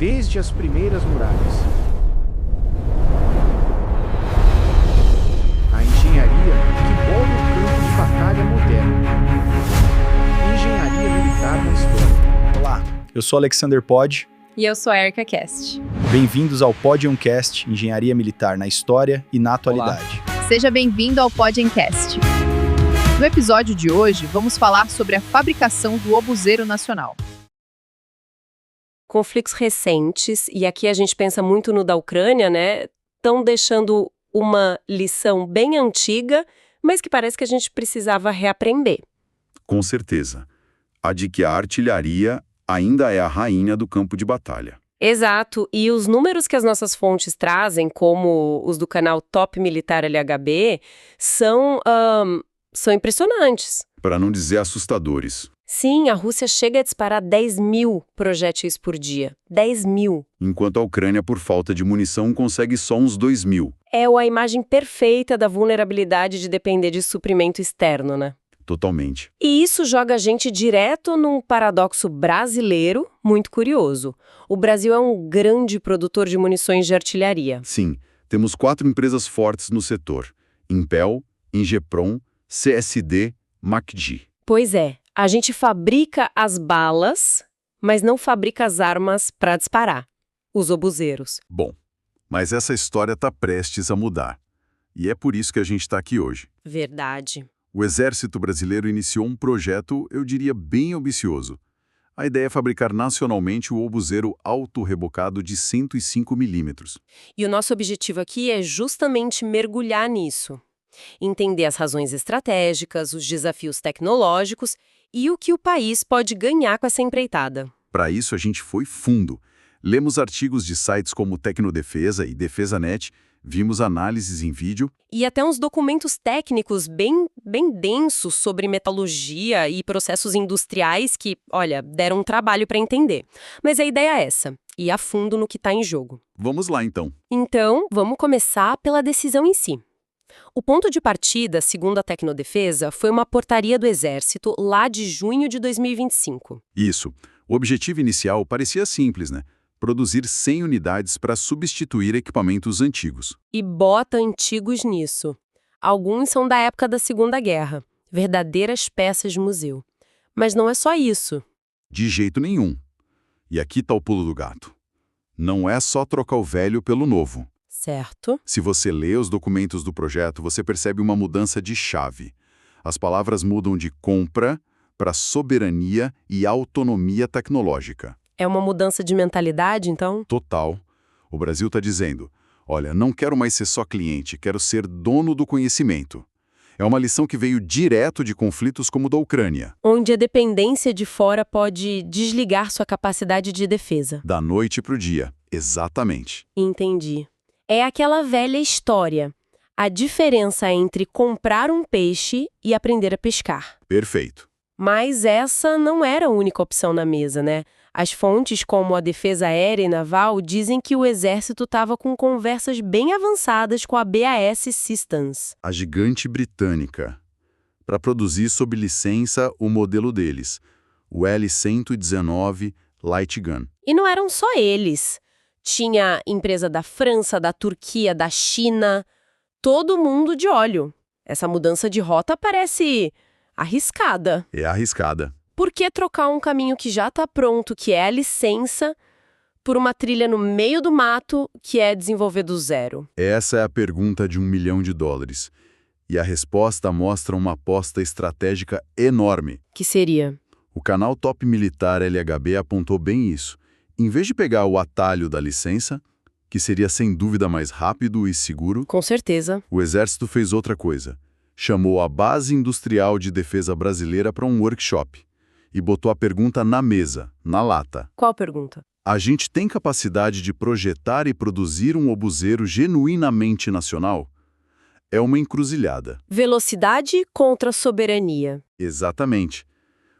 desde as primeiras muralhas. A engenharia que molda o campo de batalha moderno. Engenharia militar na história. Olá, eu sou Alexander Pod. E eu sou a Erika Cast. Bem-vindos ao Podioncast, Engenharia Militar na História e na Atualidade. Olá. Seja bem-vindo ao Podioncast. No episódio de hoje, vamos falar sobre a fabricação do obuseiro nacional. Conflitos recentes, e aqui a gente pensa muito no da Ucrânia, né? Estão deixando uma lição bem antiga, mas que parece que a gente precisava reaprender. Com certeza. A de que a artilharia ainda é a rainha do campo de batalha. Exato, e os números que as nossas fontes trazem, como os do canal Top Militar LHB, são impressionantes. Para não dizer assustadores. Sim, a Rússia chega a disparar 10 mil projéteis por dia. 10 mil. Enquanto a Ucrânia, por falta de munição, consegue só uns 2 mil. É a imagem perfeita da vulnerabilidade de depender de suprimento externo, né? Totalmente. E isso joga a gente direto num paradoxo brasileiro muito curioso. O Brasil é um grande produtor de munições de artilharia. Sim, temos 4 empresas fortes no setor. Impel, Ingepron, CSD, MacD. Pois é, a gente fabrica as balas, mas não fabrica as armas para disparar. Os obuseiros. Bom, mas essa história está prestes a mudar. E é por isso que a gente está aqui hoje. Verdade. O Exército Brasileiro iniciou um projeto, eu diria, bem ambicioso. A ideia é fabricar nacionalmente o obuseiro auto-rebocado de 105 milímetros. E o nosso objetivo aqui é justamente mergulhar nisso. Entender as razões estratégicas, os desafios tecnológicos e o que o país pode ganhar com essa empreitada. Para isso, a gente foi fundo. Lemos artigos de sites como Tecnodefesa e DefesaNet, vimos análises em vídeo. E até uns documentos técnicos bem densos sobre metalurgia e processos industriais que, olha, deram um trabalho para entender. Mas a ideia é essa, ir a fundo no que está em jogo. Vamos lá, então. Então, vamos começar pela decisão em si. O ponto de partida, segundo a Tecnodefesa, foi uma portaria do Exército lá de junho de 2025. Isso. O objetivo inicial parecia simples, né? Produzir 100 unidades para substituir equipamentos antigos. E bota antigos nisso. Alguns são da época da Segunda Guerra, verdadeiras peças de museu. Mas não é só isso. De jeito nenhum. E aqui está o pulo do gato. Não é só trocar o velho pelo novo. Certo. Se você lê os documentos do projeto, você percebe uma mudança de chave. As palavras mudam de compra para soberania e autonomia tecnológica. É uma mudança de mentalidade, então? Total. O Brasil está dizendo, olha, não quero mais ser só cliente, quero ser dono do conhecimento. É uma lição que veio direto de conflitos como o da Ucrânia. Onde a dependência de fora pode desligar sua capacidade de defesa. Da noite para o dia. Exatamente. Entendi. É aquela velha história. A diferença entre comprar um peixe e aprender a pescar. Perfeito. Mas essa não era a única opção na mesa, né? As fontes, como a Defesa Aérea e Naval, dizem que o Exército estava com conversas bem avançadas com a BAE Systems. A gigante britânica. Para produzir sob licença o modelo deles, o L-119 Light Gun. E não eram só eles. Tinha empresa da França, da Turquia, da China, todo mundo de olho. Essa mudança de rota parece arriscada. É arriscada. Por que trocar um caminho que já está pronto, que é a licença, por uma trilha no meio do mato, que é desenvolver do zero? Essa é a pergunta de $1 milhão. E a resposta mostra uma aposta estratégica enorme. Que seria? O canal Top Militar LHB apontou bem isso. Em vez de pegar o atalho da licença, que seria sem dúvida mais rápido e seguro, com certeza, o Exército fez outra coisa. Chamou a Base Industrial de Defesa Brasileira para um workshop e botou a pergunta na mesa, na lata. Qual pergunta? A gente tem capacidade de projetar e produzir um obuseiro genuinamente nacional? É uma encruzilhada. Velocidade contra soberania. Exatamente.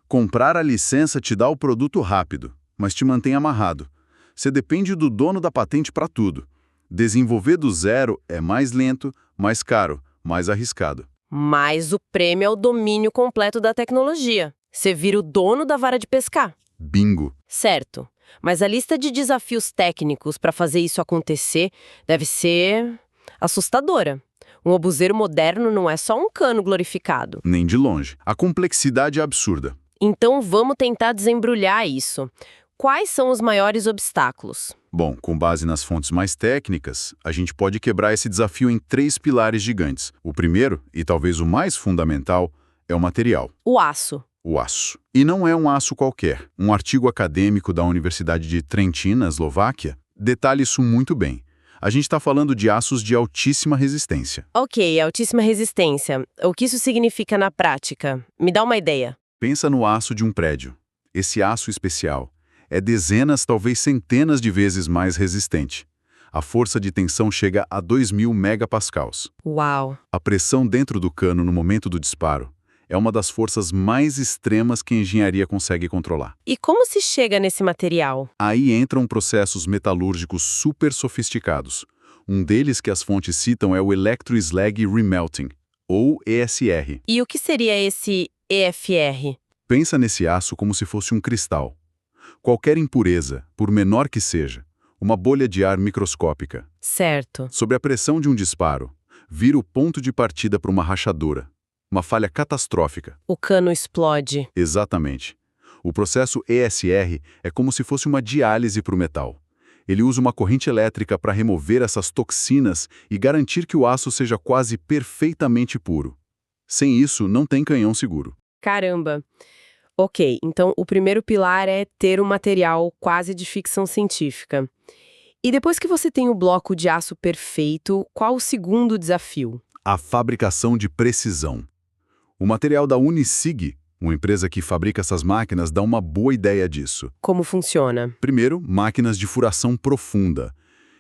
Comprar a licença te dá o produto rápido, mas te mantém amarrado. Você depende do dono da patente para tudo. Desenvolver do zero é mais lento, mais caro, mais arriscado. Mas o prêmio é o domínio completo da tecnologia. Você vira o dono da vara de pescar. Bingo. Certo. Mas a lista de desafios técnicos para fazer isso acontecer deve ser assustadora. Um obuseiro moderno não é só um cano glorificado. Nem de longe. A complexidade é absurda. Então vamos tentar desembrulhar isso. Quais são os maiores obstáculos? Bom, com base nas fontes mais técnicas, a gente pode quebrar esse desafio em 3 pilares gigantes. O primeiro, e talvez o mais fundamental, é o material. O aço. O aço. E não é um aço qualquer. Um artigo acadêmico da Universidade de Trentin, na Eslováquia, detalha isso muito bem. A gente está falando de aços de altíssima resistência. Ok, altíssima resistência. O que isso significa na prática? Me dá uma ideia. Pensa no aço de um prédio. Esse aço especial é dezenas, talvez centenas de vezes mais resistente. A força de tensão chega a 2.000 megapascals. Uau! A pressão dentro do cano no momento do disparo é uma das forças mais extremas que a engenharia consegue controlar. E como se chega nesse material? Aí entram processos metalúrgicos super sofisticados. Um deles que as fontes citam é o Electroslag Remelting, ou ESR. E o que seria esse EFR? Pensa nesse aço como se fosse um cristal. Qualquer impureza, por menor que seja, uma bolha de ar microscópica, Certo. sob a pressão de um disparo, vira o ponto de partida para uma rachadura, uma falha catastrófica. O cano explode. Exatamente. O processo ESR é como se fosse uma diálise para o metal. Ele usa uma corrente elétrica para remover essas toxinas e garantir que o aço seja quase perfeitamente puro. Sem isso, não tem canhão seguro. Caramba! Ok, então o primeiro pilar é ter um material quase de ficção científica. E depois que você tem o bloco de aço perfeito, qual o segundo desafio? A fabricação de precisão. O material da Unisig, uma empresa que fabrica essas máquinas, dá uma boa ideia disso. Como funciona? Primeiro, máquinas de furação profunda.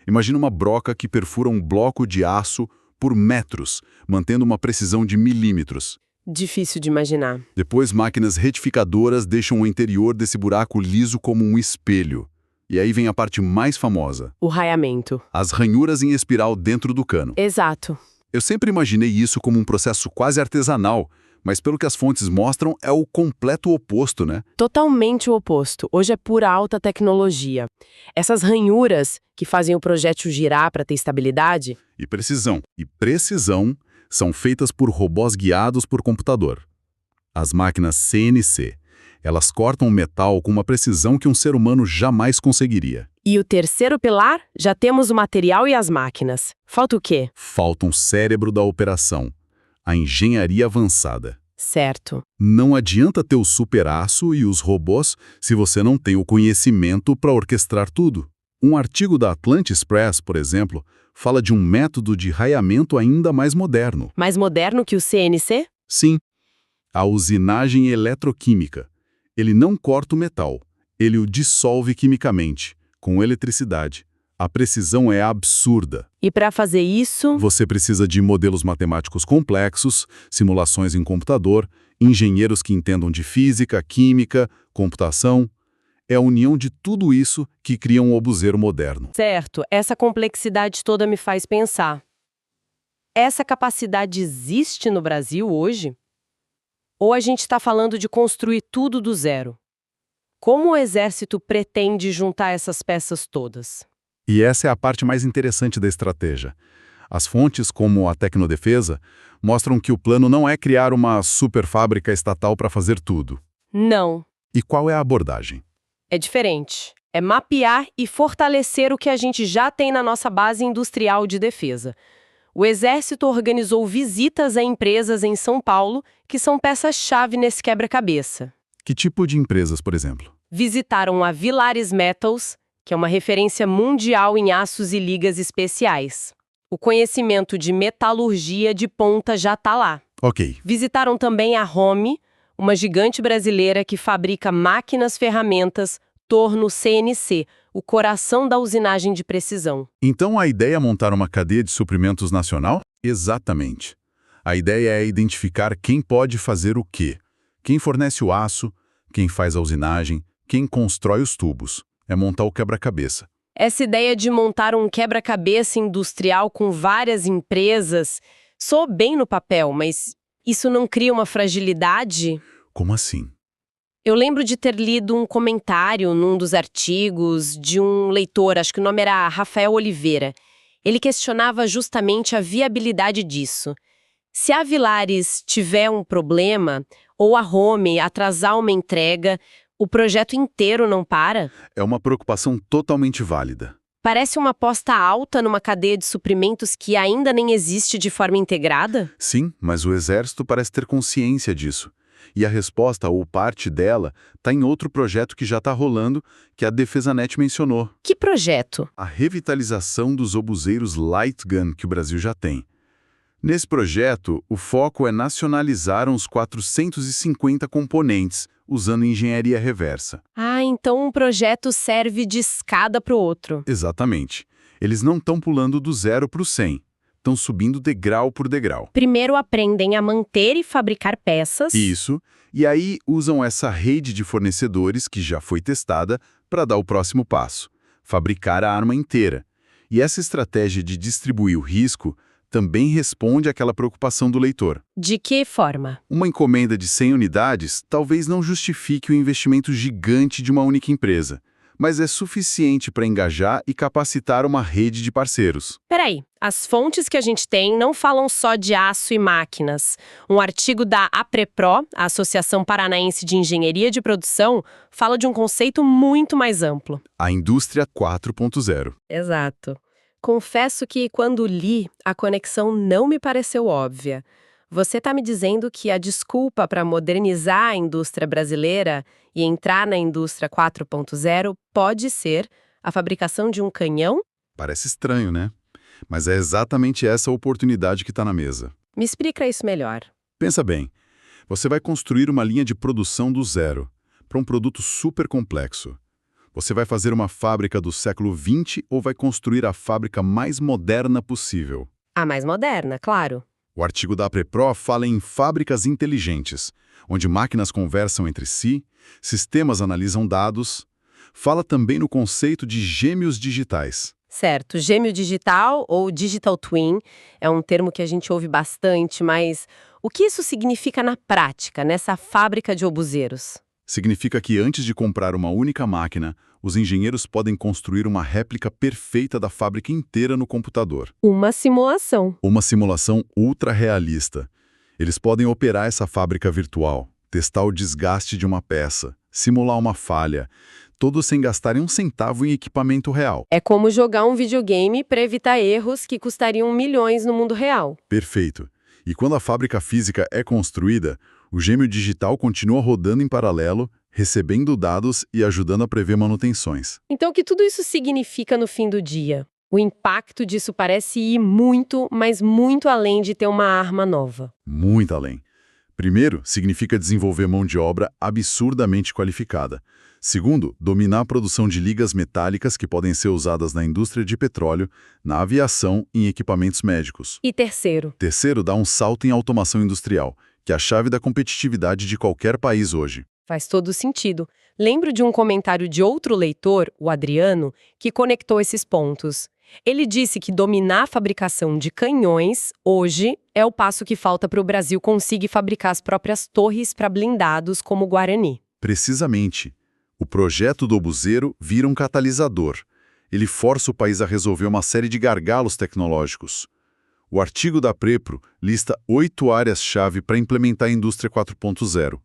Imagina uma broca que perfura um bloco de aço por metros, mantendo uma precisão de milímetros. Difícil de imaginar. Depois, máquinas retificadoras deixam o interior desse buraco liso como um espelho. E aí vem a parte mais famosa. O raiamento. As ranhuras em espiral dentro do cano. Exato. Eu sempre imaginei isso como um processo quase artesanal, mas pelo que as fontes mostram, é o completo oposto, né? Totalmente o oposto. Hoje é pura alta tecnologia. Essas ranhuras que fazem o projétil girar para ter estabilidade... E precisão são feitas por robôs guiados por computador. As máquinas CNC. Elas cortam o metal com uma precisão que um ser humano jamais conseguiria. E o terceiro pilar? Já temos o material e as máquinas. Falta o quê? Falta um cérebro da operação. A engenharia avançada. Certo. Não adianta ter o superaço e os robôs se você não tem o conhecimento para orquestrar tudo. Um artigo da Atlantis Press, por exemplo, fala de um método de raiamento ainda mais moderno. Mais moderno que o CNC? Sim, a usinagem eletroquímica. Ele não corta o metal, ele o dissolve quimicamente, com eletricidade. A precisão é absurda. E para fazer isso... Você precisa de modelos matemáticos complexos, simulações em computador, engenheiros que entendam de física, química, computação. É a união de tudo isso que cria um obuseiro moderno. Certo, essa complexidade toda me faz pensar. Essa capacidade existe no Brasil hoje? Ou a gente está falando de construir tudo do zero? Como o Exército pretende juntar essas peças todas? E essa é a parte mais interessante da estratégia. As fontes, como a Tecnodefesa, mostram que o plano não é criar uma super fábrica estatal para fazer tudo. Não. E qual é a abordagem? É diferente. É mapear e fortalecer o que a gente já tem na nossa base industrial de defesa. O Exército organizou visitas a empresas em São Paulo que são peças-chave nesse quebra-cabeça. Que tipo de empresas, por exemplo? Visitaram a Villares Metals, que é uma referência mundial em aços e ligas especiais. O conhecimento de metalurgia de ponta já está lá. Ok. Visitaram também a Home, uma gigante brasileira que fabrica máquinas, ferramentas, torno CNC, o coração da usinagem de precisão. Então a ideia é montar uma cadeia de suprimentos nacional? Exatamente. A ideia é identificar quem pode fazer o quê. Quem fornece o aço, quem faz a usinagem, quem constrói os tubos. É montar o quebra-cabeça. Essa ideia de montar um quebra-cabeça industrial com várias empresas soa bem no papel, mas isso não cria uma fragilidade? Como assim? Eu lembro de ter lido um comentário num dos artigos de um leitor, acho que o nome era Rafael Oliveira. Ele questionava justamente a viabilidade disso. Se a Villares tiver um problema, ou a Home atrasar uma entrega, o projeto inteiro não para? É uma preocupação totalmente válida. Parece uma aposta alta numa cadeia de suprimentos que ainda nem existe de forma integrada? Sim, mas o Exército parece ter consciência disso. E a resposta, ou parte dela, está em outro projeto que já está rolando, que a DefesaNet mencionou. Que projeto? A revitalização dos obuseiros Light Gun que o Brasil já tem. Nesse projeto, o foco é nacionalizar uns 450 componentes, usando engenharia reversa. Ah, então um projeto serve de escada para o outro. Exatamente. Eles não estão pulando do 0 para o 100. Estão subindo degrau por degrau. Primeiro aprendem a manter e fabricar peças. Isso. E aí usam essa rede de fornecedores que já foi testada para dar o próximo passo. Fabricar a arma inteira. E essa estratégia de distribuir o risco também responde àquela preocupação do leitor. De que forma? Uma encomenda de 100 unidades talvez não justifique o investimento gigante de uma única empresa, mas é suficiente para engajar e capacitar uma rede de parceiros. Peraí, as fontes que a gente tem não falam só de aço e máquinas. Um artigo da APREPRO, a Associação Paranaense de Engenharia de Produção, fala de um conceito muito mais amplo. A indústria 4.0. Exato. Confesso que, quando li, a conexão não me pareceu óbvia. Você está me dizendo que a desculpa para modernizar a indústria brasileira e entrar na indústria 4.0 pode ser a fabricação de um canhão? Parece estranho, né? Mas é exatamente essa oportunidade que está na mesa. Me explica isso melhor. Pensa bem, você vai construir uma linha de produção do zero, para um produto super complexo. Você vai fazer uma fábrica do século XX ou vai construir a fábrica mais moderna possível? A mais moderna, claro. O artigo da APREPRO fala em fábricas inteligentes, onde máquinas conversam entre si, sistemas analisam dados. Fala também no conceito de gêmeos digitais. Certo, gêmeo digital ou digital twin é um termo que a gente ouve bastante, mas o que isso significa na prática, nessa fábrica de obuseiros? Significa que antes de comprar uma única máquina, os engenheiros podem construir uma réplica perfeita da fábrica inteira no computador. Uma simulação. Uma simulação ultra realista. Eles podem operar essa fábrica virtual, testar o desgaste de uma peça, simular uma falha, todos sem gastarem um centavo em equipamento real. É como jogar um videogame para evitar erros que custariam milhões no mundo real. Perfeito. E quando a fábrica física é construída, o gêmeo digital continua rodando em paralelo, recebendo dados e ajudando a prever manutenções. Então, o que tudo isso significa no fim do dia? O impacto disso parece ir muito, mas muito além de ter uma arma nova. Muito além. Primeiro, significa desenvolver mão de obra absurdamente qualificada. Segundo, dominar a produção de ligas metálicas que podem ser usadas na indústria de petróleo, na aviação e em equipamentos médicos. E terceiro? Terceiro, dar um salto em automação industrial, que é a chave da competitividade de qualquer país hoje. Faz todo sentido. Lembro de um comentário de outro leitor, o Adriano, que conectou esses pontos. Ele disse que dominar a fabricação de canhões, hoje, é o passo que falta para o Brasil conseguir fabricar as próprias torres para blindados como o Guarani. Precisamente. O projeto do obuseiro vira um catalisador. Ele força o país a resolver uma série de gargalos tecnológicos. O artigo da PREPRO lista 8 áreas-chave para implementar a indústria 4.0.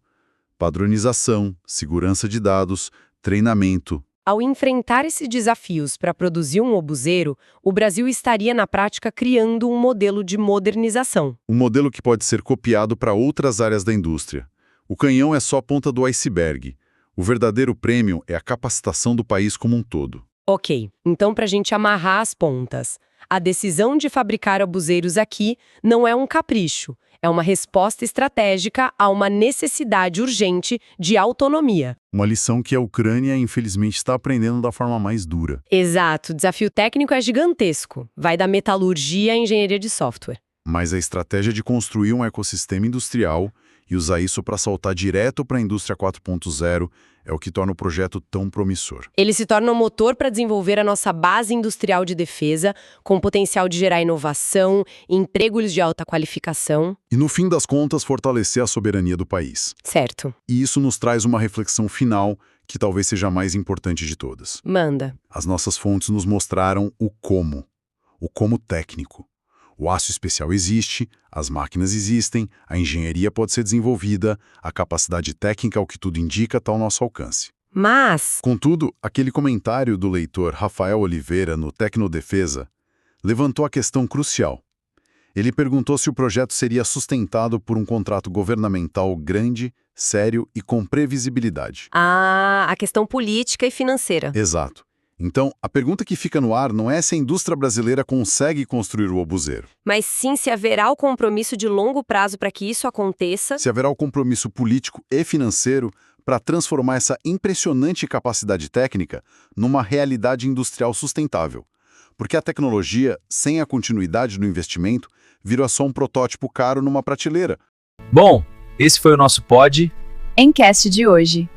Padronização, segurança de dados, treinamento. Ao enfrentar esses desafios para produzir um obuseiro, o Brasil estaria, na prática, criando um modelo de modernização. Um modelo que pode ser copiado para outras áreas da indústria. O canhão é só a ponta do iceberg. O verdadeiro prêmio é a capacitação do país como um todo. Ok, então para a gente amarrar as pontas. A decisão de fabricar obuseiros aqui não é um capricho, é uma resposta estratégica a uma necessidade urgente de autonomia. Uma lição que a Ucrânia, infelizmente, está aprendendo da forma mais dura. Exato, o desafio técnico é gigantesco. Vai da metalurgia à engenharia de software. Mas a estratégia de construir um ecossistema industrial E usar isso para saltar direto para a indústria 4.0 é o que torna o projeto tão promissor. Ele se torna um motor para desenvolver a nossa base industrial de defesa, com potencial de gerar inovação, empregos de alta qualificação. E no fim das contas, fortalecer a soberania do país. Certo. E isso nos traz uma reflexão final que talvez seja a mais importante de todas. Manda. As nossas fontes nos mostraram o como técnico. O aço especial existe, as máquinas existem, a engenharia pode ser desenvolvida, a capacidade técnica, ao que tudo indica, está ao nosso alcance. Mas... Contudo, aquele comentário do leitor Rafael Oliveira no Tecnodefesa levantou a questão crucial. Ele perguntou se o projeto seria sustentado por um contrato governamental grande, sério e com previsibilidade. a questão política e financeira. Exato. Então, a pergunta que fica no ar não é se a indústria brasileira consegue construir o obuseiro. Mas sim se haverá o compromisso de longo prazo para que isso aconteça. Se haverá o compromisso político e financeiro para transformar essa impressionante capacidade técnica numa realidade industrial sustentável. Porque a tecnologia, sem a continuidade do investimento, vira só um protótipo caro numa prateleira. Bom, esse foi o nosso Pod Encast de hoje.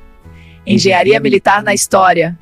Engenharia Militar na História.